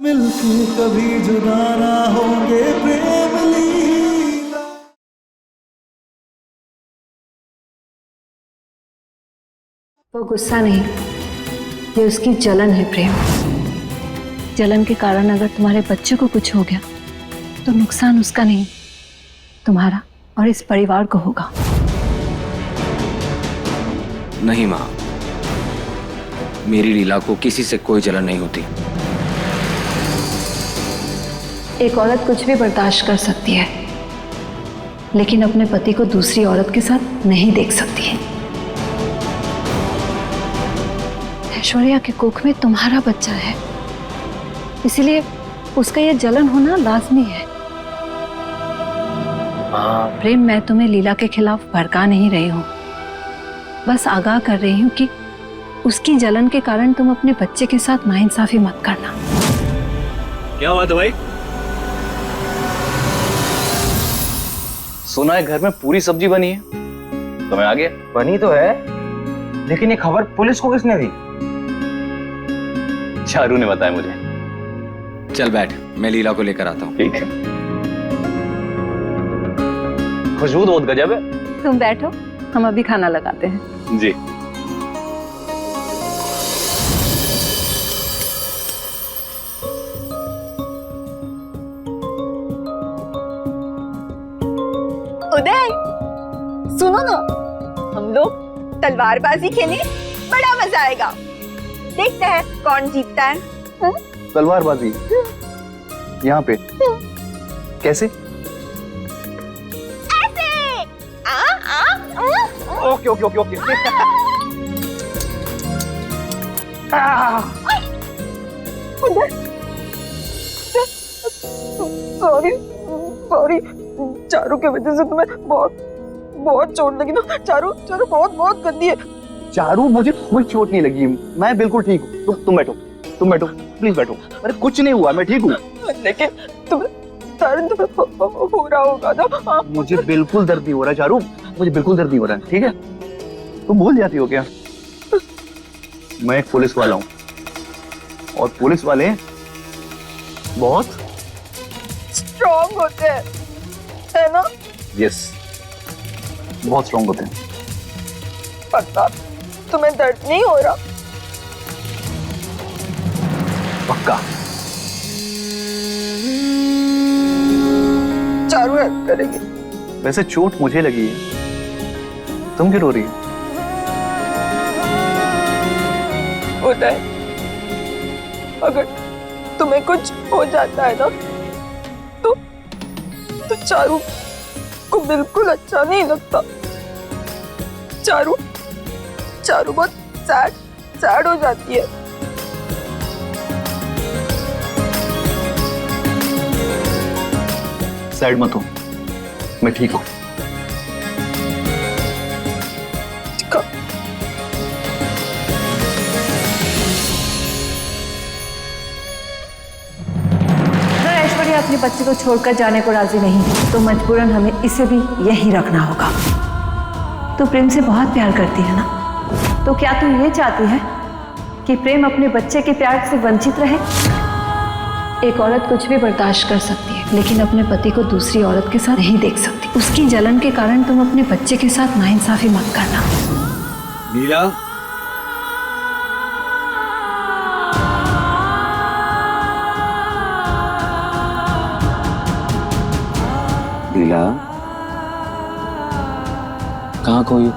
मिलके कभी जुदा ना होंगे प्रेम लीला। वो गुस्सा नहीं, ये उसकी जलन है प्रेम। जलन के कारण अगर तुम्हारे बच्चे को कुछ हो गया तो नुकसान उसका नहीं, तुम्हारा और इस परिवार को होगा। नहीं माँ, मेरी लीला को किसी से कोई जलन नहीं होती। एक औरत कुछ भी बर्दाश्त कर सकती है, लेकिन अपने पति को दूसरी औरत के साथ नहीं देख सकती है। ऐश्वर्या के कोख में तुम्हारा बच्चा है, इसीलिए उसका ये जलन होना लाजमी है। प्रेम, मैं तुम्हें लीला के खिलाफ भड़का नहीं रही हूँ, बस आगाह कर रही हूँ कि उसकी जलन के कारण तुम अपने बच्चे के साथ नाइंसाफी मत करना। क्या हुआ था भाई? सुना है घर में पूरी सब्जी बनी है, तो मैं आ गया। बनी तो है, लेकिन ये खबर पुलिस को किसने दी? चारू ने बताया मुझे। चल बैठ, मैं लीला को लेकर आता हूँ। ठीक है। खुशबू बहुत गजब है। तुम बैठो, हम अभी खाना लगाते हैं। जी। उदय, सुनो ना, हम लोग तलवारबाजी खेलें, बड़ा मजा आएगा। देखते हैं कौन जीतता है। तलवारबाजी यहाँ पे कैसे? ऐसे। Okay okay okay okay. Sorry sorry, Charu की वजह से तुम्हें बहुत बहुत चोट लगी ना। चारू चारू बहुत बहुत गंदी है। चारू, मुझे कोई चोट नहीं लगी, मैं बिल्कुल ठीक हूँ। तुम बैठो, तुम बैठो, प्लीज बैठो। अरे कुछ नहीं हुआ, मैं ठीक हूँ। लेकिन तुम्हें दर्द हो रहा होगा ना? मुझे बिल्कुल दर्द नहीं हो रहा है चारू, मुझे बिल्कुल दर्द नहीं हो रहा है। ठीक है, तुम भूल जाती हो क्या? मैं एक पुलिस वाला हूँ, और पुलिस वाले बहुत स्ट्रॉन्ग होते हैं, है ना? यस, बहुत स्ट्रॉन्ग होते हैं। पक्का तुम्हें दर्द नहीं हो रहा? पक्का। चारू हेल्प करेगी। वैसे चोट मुझे लगी है, तुम क्यों रो रही हो? उदय, अगर तुम्हें कुछ हो जाता है ना तो चारू को बिल्कुल अच्छा नहीं लगता। चारू बहुत सैड हो जाती है। सैड मत हो, मैं ठीक हूँ। ऐश्वर्या अपने बच्चे को छोड़कर जाने को राजी नहीं, तो मजबूरन हमें इसे भी यहीं रखना होगा। तो प्रेम से बहुत प्यार करती है ना, तो क्या तू ये चाहती है कि प्रेम अपने बच्चे के प्यार से वंचित रहे? एक औरत कुछ भी बर्दाश्त कर सकती है, लेकिन अपने पति को दूसरी औरत के साथ नहीं देख सकती। उसकी जलन के कारण तुम अपने बच्चे के साथ नाइंसाफी मत करना। लीला, लीला, कहाँ कोई?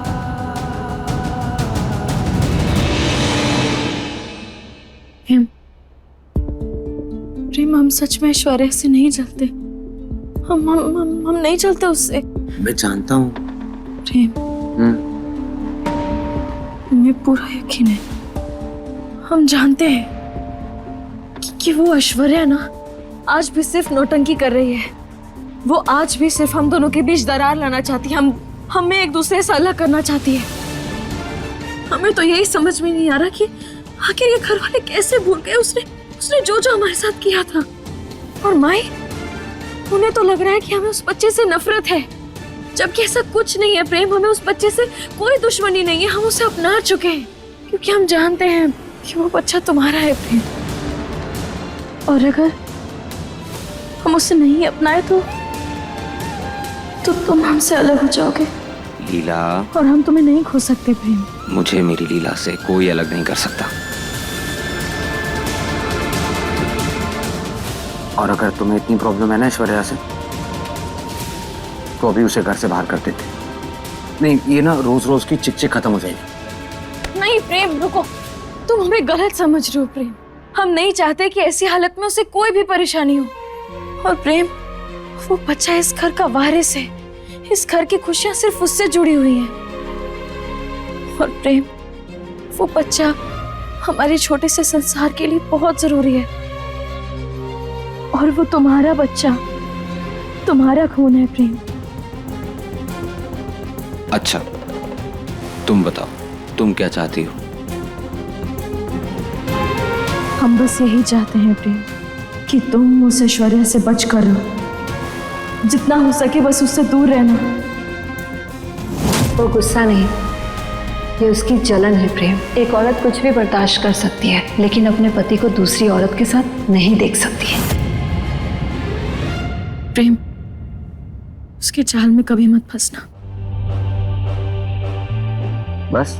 प्रेम, हम सच में ऐश्वर्या से नहीं चलते। हम नहीं चलते उससे। मैं जानता हूँ प्रेम, हमें पूरा यकीन है, हम जानते हैं कि वो ऐश्वर्या ना आज भी सिर्फ नौटंकी कर रही है। वो आज भी सिर्फ हम दोनों के बीच दरार लाना चाहती है, हमें एक दूसरे से अलग करना चाहती है। हमें तो यही समझ में नहीं आ रहा कि आखिर ये घर वाले कैसे भूल गए उसने जो हमारे साथ किया था। और माई, उन्हें तो लग रहा है कि हमें उस बच्चे से नफरत है, जबकि ऐसा कुछ नहीं है। प्रेम, हमें उस बच्चे से कोई दुश्मनी नहीं है, हम उसे अपना चुके हैं, क्योंकि हम जानते हैं कि वो बच्चा तुम्हारा है। प्रेम, और अगर हम उसे नहीं अपनाए तो तुम हमसे अलग हो जाओगे लीला, और हम तुम्हें नहीं खो सकते प्रेम। मुझे मेरी लीला से कोई अलग नहीं कर सकता। और अगर तुम्हें इतनी प्रॉब्लम है ना ऐश्वर्या से, तो अभी उसे घर से बाहर कर देते। नहीं, ये ना रोज रोज की चिक खत्म हो जाएगी। नहीं प्रेम, रुको, तुम हमें गलत समझ रहे हो प्रेम। हम नहीं चाहते कि ऐसी हालत में उसे कोई भी परेशानी हो। और प्रेम, वो बच्चा इस घर का वारिस है। इस घर की खुशियां सिर्फ उससे जुड़ी हुई हैं। और प्रेम, वो बच्चा हमारे छोटे से संसार के लिए बहुत जरूरी है। और वो तुम्हारा बच्चा, तुम्हारा खून है प्रेम। अच्छा, तुम बताओ, तुम क्या चाहती हो? हम बस यही चाहते हैं प्रेम कि तुम उस ऐश्वर्या से बच कर रहो। जितना हो सके बस उससे दूर रहना। वो गुस्सा नहीं, ये उसकी जलन है प्रेम। एक औरत कुछ भी बर्दाश्त कर सकती है, लेकिन अपने पति को दूसरी औरत के साथ नहीं देख सकती है। प्रेम, उसके जाल में कभी मत फंसना। बस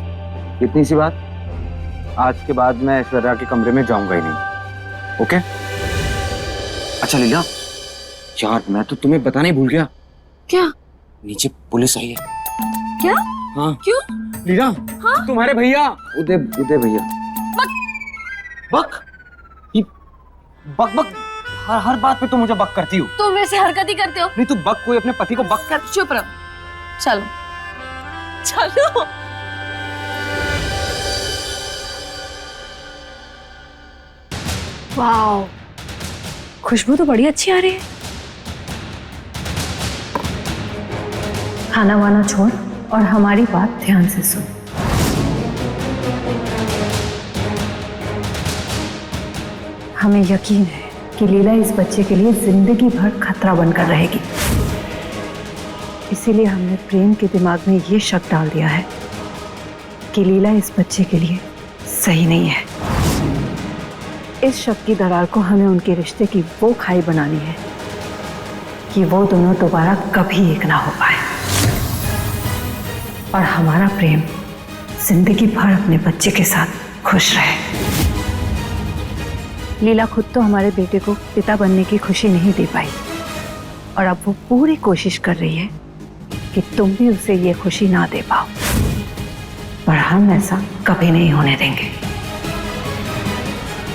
इतनी सी बात। आज के बाद मैं ऐश्वर्या के कमरे में जाऊंगा ही नहीं। ओके? अच्छा लीला, यार मैं तो तुम्हें बताना ही भूल गया। क्या? नीचे पुलिस आई है। क्या? हाँ। क्यों? लीला, हाँ? तुम्हारे भैया उदय भैया। बक? ये बक बक हर बात पे तुम मुझे बक करती हो। तुम वैसे हरकत ही करते हो। नहीं, तू बक कोई अपने पति को बक कर। चुप रहो। चलो चलो। वाह, खुशबू तो बड़ी अच्छी आ रही है। खाना वाना छोड़ और हमारी बात ध्यान से सुन। हमें यकीन है कि लीला इस बच्चे के लिए जिंदगी भर खतरा बनकर रहेगी। इसीलिए हमने प्रेम के दिमाग में ये शक डाल दिया है कि लीला इस बच्चे के लिए सही नहीं है। इस शक की दरार को हमें उनके रिश्ते की वो खाई बनानी है कि वो दोनों दोबारा कभी एक ना हो पाए, और हमारा प्रेम जिंदगी भर अपने बच्चे के साथ खुश रहे। लीला खुद तो हमारे बेटे को पिता बनने की खुशी नहीं दे पाई, और अब वो पूरी कोशिश कर रही है कि तुम भी उसे ये खुशी ना दे पाओ, पर हम ऐसा कभी नहीं होने देंगे।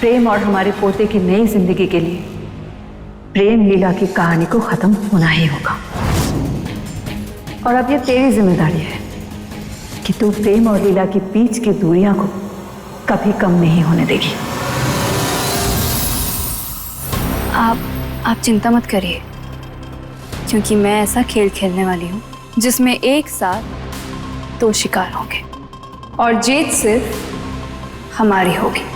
प्रेम और हमारे पोते की नई जिंदगी के लिए प्रेम लीला की कहानी को खत्म होना ही होगा। और अब ये तेरी जिम्मेदारी है कि तू प्रेम और लीला के बीच की दूरियां को कभी कम नहीं होने देगी। आप चिंता मत करिए, क्योंकि मैं ऐसा खेल खेलने वाली हूँ जिसमें एक साथ 2 शिकार होंगे और जीत सिर्फ हमारी होगी।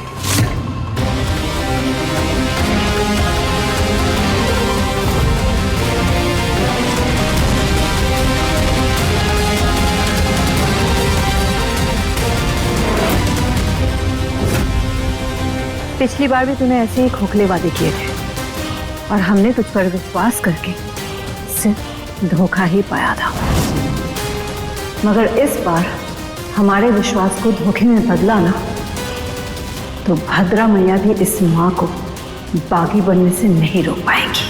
पिछली बार भी तूने ऐसे ही खोखले वादे किए थे, और हमने तुझ पर विश्वास करके सिर्फ धोखा ही पाया था। मगर इस बार हमारे विश्वास को धोखे में बदला ना, तो भद्रा मैया भी इस माँ को बागी बनने से नहीं रोक पाएंगी।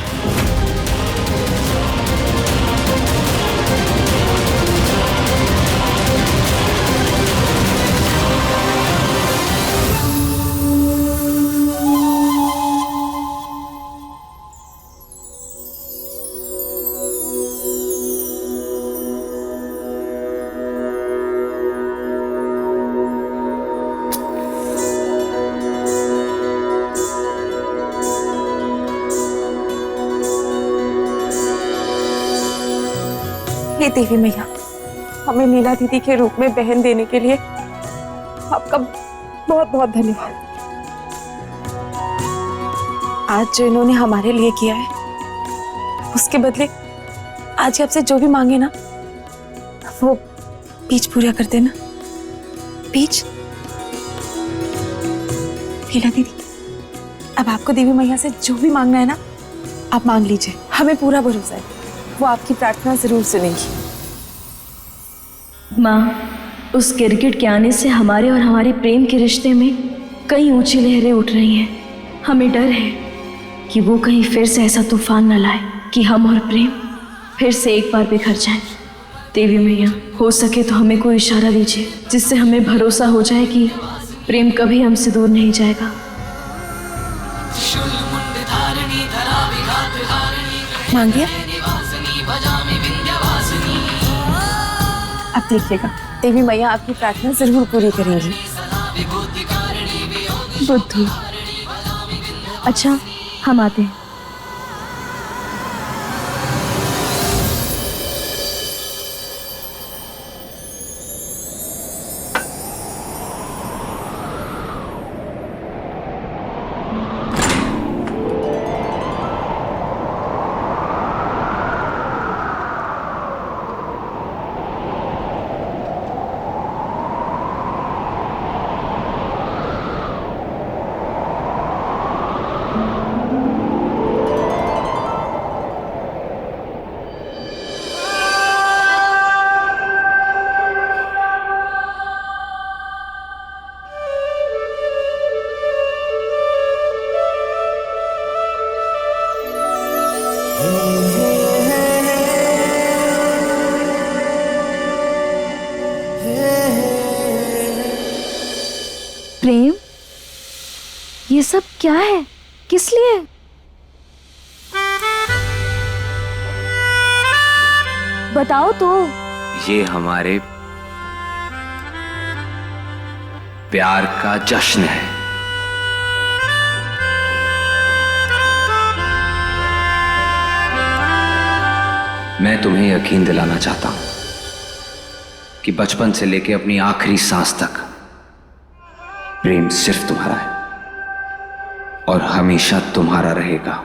हे देवी मैया, हमें लीला दीदी के रूप में बहन देने के लिए आपका बहुत बहुत धन्यवाद। आज जो इन्होंने हमारे लिए किया है, उसके बदले आज आपसे जो भी मांगे ना, वो बीच पूरा कर देना। बीच? लीला दीदी, अब आपको देवी मैया से जो भी मांगना है ना, आप मांग लीजिए। हमें पूरा भरोसा है, वो आपकी प्रार्थना जरूर सुनेगी। माँ, उस गिरगिट के आने से हमारे और हमारे प्रेम के रिश्ते में कई ऊंची लहरें उठ रही हैं। हमें डर है कि वो कहीं फिर से ऐसा तूफान न लाए कि हम और प्रेम फिर से एक बार बिखर जाएं। देवी मैया, हो सके तो हमें कोई इशारा दीजिए जिससे हमें भरोसा हो जाए कि प्रेम कभी हमसे दूर नहीं जाएगा। मांगिए। अब देखिएगा, देवी मैया आपकी प्रार्थना जरूर पूरी करेंगी। बुद्धू। अच्छा, हम आते हैं। प्रेम, ये सब क्या है? किस लिए? बताओ तो। ये हमारे प्यार का जश्न है। मैं तुम्हें यकीन दिलाना चाहता हूं कि बचपन से लेके अपनी आखिरी सांस तक प्रेम सिर्फ तुम्हारा है और हमेशा तुम्हारा रहेगा।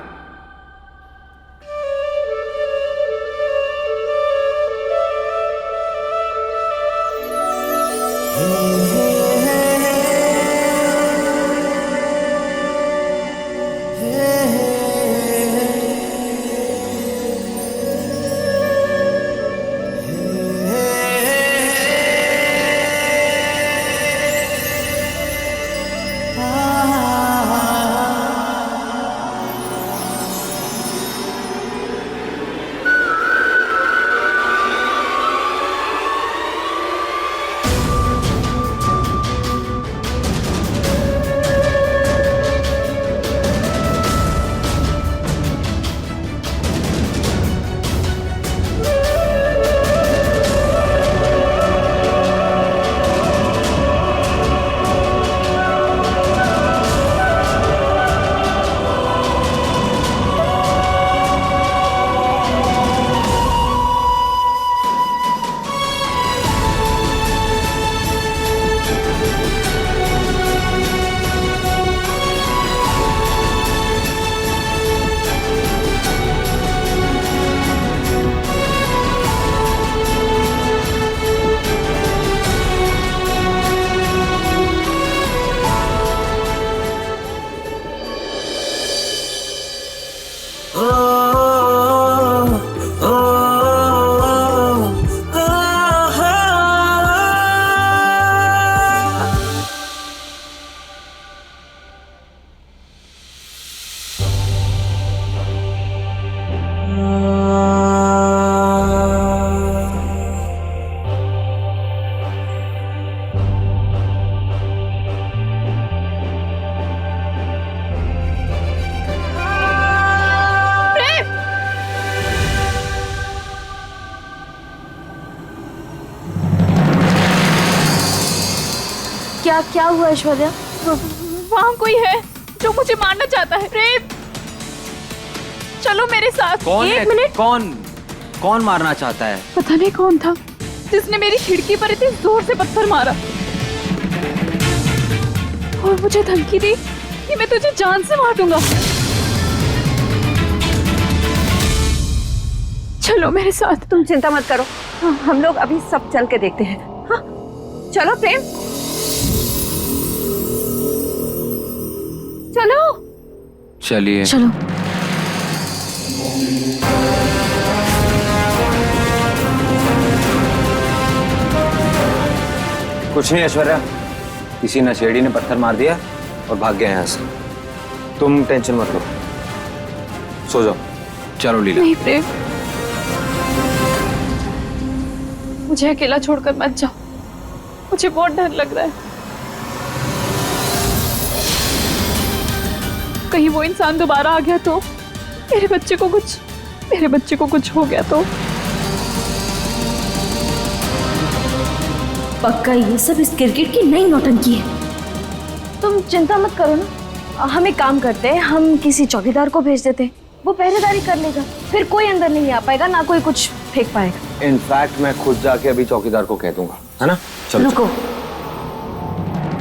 क्या हुआ ऐश्वर्या? वहाँ कोई है जो मुझे मारना चाहता है। प्रेम, चलो मेरे साथ। कौन एक है? मिनट। कौन मारना चाहता है? पता नहीं कौन था जिसने मेरी खिड़की पर इतनी जोर से पत्थर मारा और मुझे धमकी दी कि मैं तुझे जान से मार दूंगा। चलो मेरे साथ। तुम चिंता मत करो, हम लोग अभी सब चल के देखते हैं। हाँ, चलो प्रेम, चलो। चलिए। चलो। कुछ नहीं ऐश्वर्या, किसी नशेड़ी ने पत्थर मार दिया और भाग गया यहाँ से। तुम टेंशन मत लो, सो जाओ। चलो लीला। नहीं प्रेम, मुझे अकेला छोड़कर मत जाओ, मुझे बहुत डर लग रहा है। कहीं वो इंसान दोबारा आ गया तो मेरे बच्चे को कुछ हो गया तो। पक्का ये सब इस क्रिकेट की नई नौटंकी है। तुम चिंता मत करो ना, हम एक काम करते हैं, हम किसी चौकीदार को भेज देते हैं, वो पहरेदारी कर लेगा, फिर कोई अंदर नहीं आ पाएगा, ना कोई कुछ फेंक पाएगा। इनफैक्ट मैं खुद जाके अभी चौकीदार को कह दूंगा, है ना? चलो। रुको,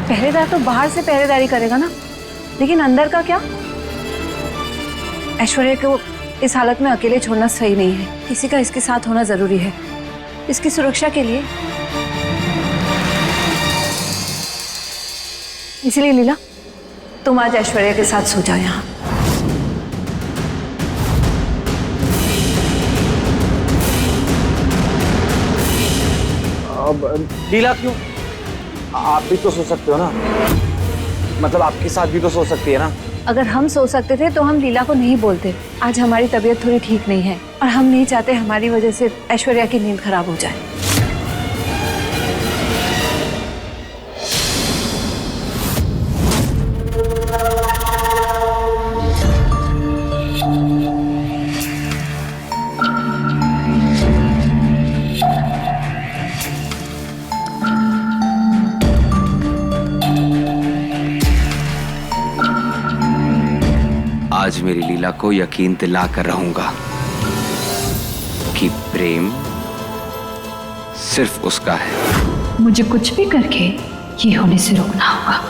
पहरेदार तो बाहर से पहरेदारी करेगा ना, लेकिन अंदर का क्या? ऐश्वर्या को इस हालत में अकेले छोड़ना सही नहीं है, किसी का इसके साथ होना जरूरी है, इसकी सुरक्षा के लिए। इसलिए लीला, तुम आज ऐश्वर्या के साथ सो जाओ यहाँ। अब लीला क्यों? आप भी तो सो सकते हो ना, मतलब आपके साथ भी तो सो सकती है ना। अगर हम सो सकते थे तो हम लीला को नहीं बोलते। आज हमारी तबीयत थोड़ी ठीक नहीं है और हम नहीं चाहते हमारी वजह से ऐश्वर्या की नींद खराब हो जाए। आज मेरी लीला को यकीन दिला कर रहूंगा कि प्रेम सिर्फ उसका है। मुझे कुछ भी करके ये होने से रोकना होगा।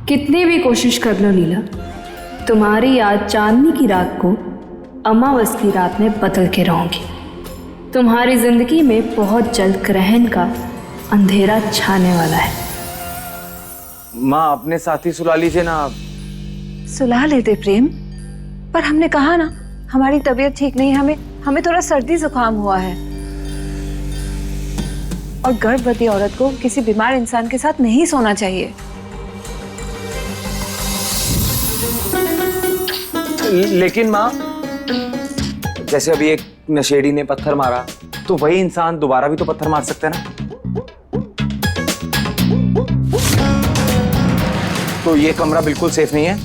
कितनी भी कोशिश कर लो लीला, तुम्हारी याद चांदनी की रात को अमावस की रात में बदल के रहूंगी। तुम्हारी जिंदगी में बहुत जल्द ग्रहण का अंधेरा छाने वाला है। माँ, अपने साथी सुला लीजिए ना। सुला लेते प्रेम, पर हमने कहा ना हमारी तबीयत ठीक नहीं है, हमें थोड़ा सर्दी जुकाम हुआ है। और गर्भवती औरत को किसी बीमार इंसान के साथ नहीं सोना चाहिए। लेकिन माँ, जैसे अभी एक नशेड़ी ने पत्थर मारा, तो वही इंसान दोबारा भी तो पत्थर मार सकता है ना। तो ये कमरा बिल्कुल सेफ नहीं है,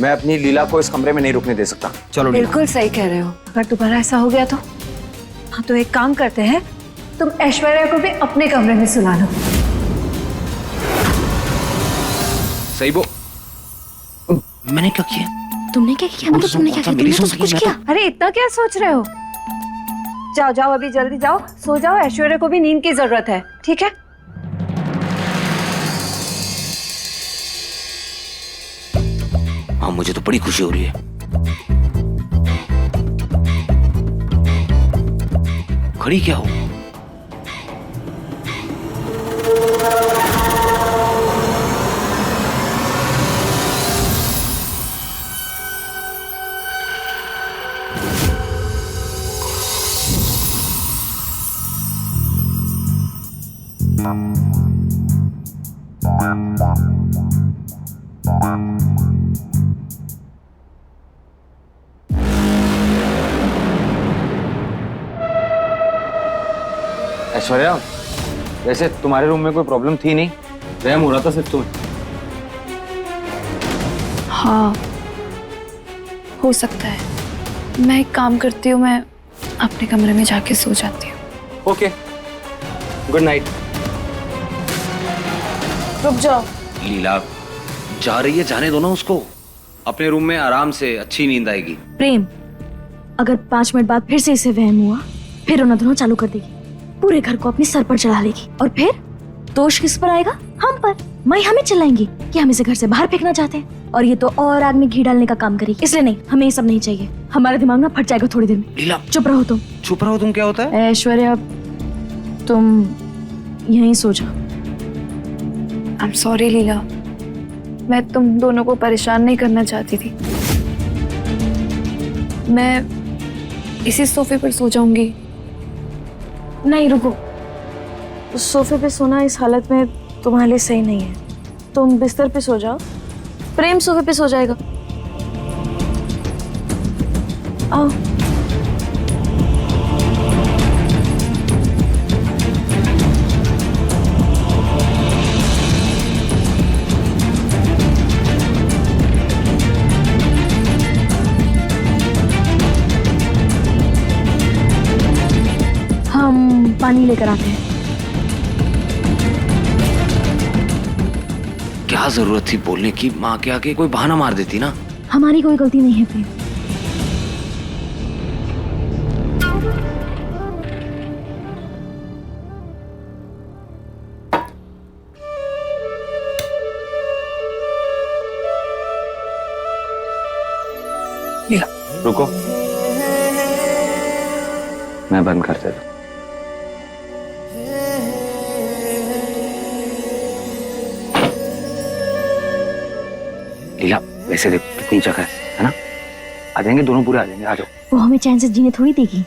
मैं अपनी लीला को इस कमरे में नहीं रुकने दे सकता। चलो लीला। बिल्कुल सही कह रहे हो, अगर दोबारा ऐसा हो गया तो हाँ, तो एक काम करते हैं, तुम ऐश्वर्या को भी अपने कमरे में सुला लो। सही वो मैंने क्या किया? तुमने क्या किया? मतलब तुमने क्या किया? तुमने तो सब कुछ किया। अरे इतना क्या सोच रहे हो? जाओ जाओ, अभी जल्दी जाओ, सो जाओ। ऐश्वर्या को भी नींद की जरूरत है, ठीक है? हाँ, मुझे तो बड़ी खुशी हो रही है। खड़ी क्या हो? ऐश्वर्या, वैसे तुम्हारे रूम में कोई प्रॉब्लम थी नहीं, रहम हो रहा था सिर्फ तुम्हें। हाँ, हो सकता है। मैं एक काम करती हूँ, मैं अपने कमरे में जाके सो जाती हूँ। Okay, good night. रुक जाओ। लीला जा रही है, जाने दो ना उसको। अपने रूम में आराम से अच्छी नींद आएगी। प्रेम, अगर 5 मिनट बाद फिर से इसे वहम हुआ, फिर रोना धोना चालू कर देगी, पूरे घर को अपने सर पर चढ़ा लेगी, और फिर दोष किस पर आएगा? हम पर। माई हमें चिल्लाएंगी कि हम इसे घर से बाहर फेंकना चाहते हैं, और ये तो और आग में घी डालने का काम करेगी। इसलिए नहीं, हमें ये सब नहीं चाहिए। हमारा दिमाग ना फट जाएगा थोड़ी देर में। लीला चुप रहो तुम। चुप रहो तुम, क्या होता है? ऐश्वर्या, तुम यहीं सो जाओ। आई एम सॉरी लीला, मैं तुम दोनों को परेशान नहीं करना चाहती थी। मैं इसी सोफे पर सो जाऊंगी। नहीं रुको, उस सोफे पे सोना इस हालत में तुम्हारे लिए सही नहीं है। तुम बिस्तर पे सो जाओ, प्रेम सोफे पे सो जाएगा। आओ। हम पानी लेकर आते हैं। क्या जरूरत थी बोलने की? माँ के आगे कोई बहाना मार देती ना। हमारी कोई गलती नहीं है प्रेम। रुको, मैं बंद कर देता हूं। लीला, वैसे देख कितनी जगह है ना? आ जाएंगे दोनों, पूरे आ जाएंगे। आ जाओ। वो हमें चैन से जीने थोड़ी देगी।